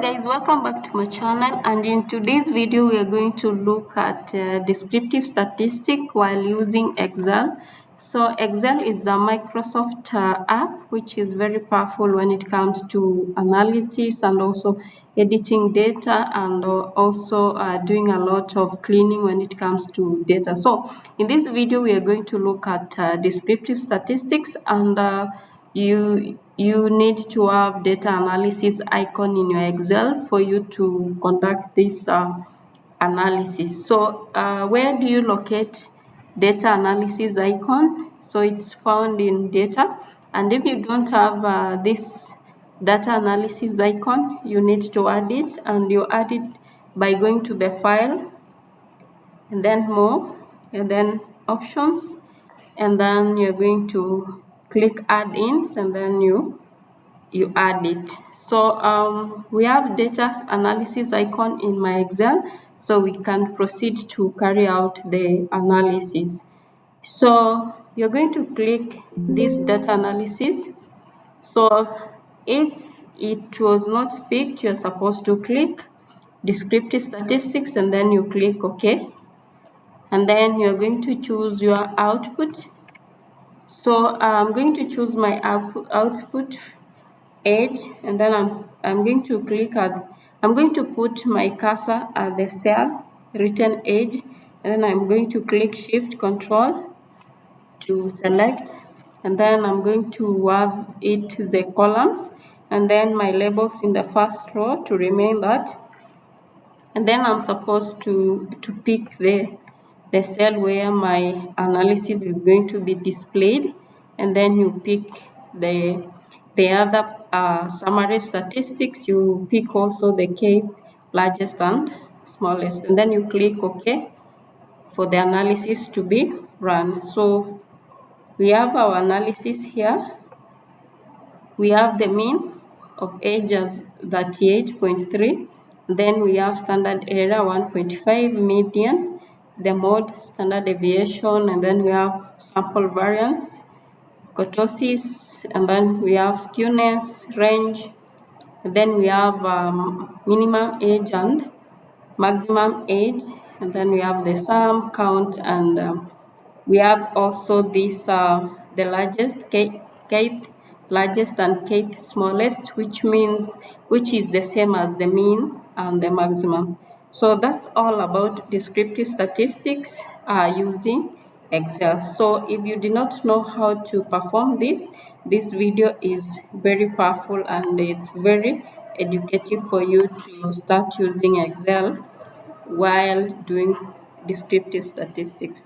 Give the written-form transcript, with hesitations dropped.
Guys, welcome back to my channel, and in today's video we are going to look at descriptive statistic while using Excel. So Excel is a Microsoft app which is very powerful when it comes to analysis and also editing data, and also doing a lot of cleaning when it comes to data. So in this video we are going to look at descriptive statistics, and you need to have data analysis icon in your Excel for you to conduct this analysis. So where do you locate data analysis icon? So it's found in data, and if you don't have this data analysis icon, you need to add it, and you add it by going to the file and then more and then options, and then you're going to click add-ins, and then you add it. So we have data analysis icon in my Excel, so we can proceed to carry out the analysis. So you're going to click this data analysis. So if it was not picked, you're supposed to click descriptive statistics, and then you click OK, and then you're going to choose your output. So I'm going to choose my output age, and then I'm going to I'm going to put my cursor at the cell written age, and then I'm going to click shift control to select, and then I'm going to have it the columns, and then my labels in the first row to remain that, and then I'm supposed to pick the cell where my analysis is going to be displayed, and then you pick the other summary statistics. You pick also the K largest and smallest, and then you click OK for the analysis to be run. So we have our analysis here. We have the mean of age as 38.3. Then we have standard error 1.5, median, the mode, standard deviation, and then we have sample variance, kurtosis, and then we have skewness, range, and then we have minimum age and maximum age, and then we have the sum, count, and we have also this the largest, kth largest and kth smallest, which is the same as the mean and the maximum. So that's all about descriptive statistics using Excel. So if you do not know how to perform this video is very powerful, and it's very educative for you to start using Excel while doing descriptive statistics.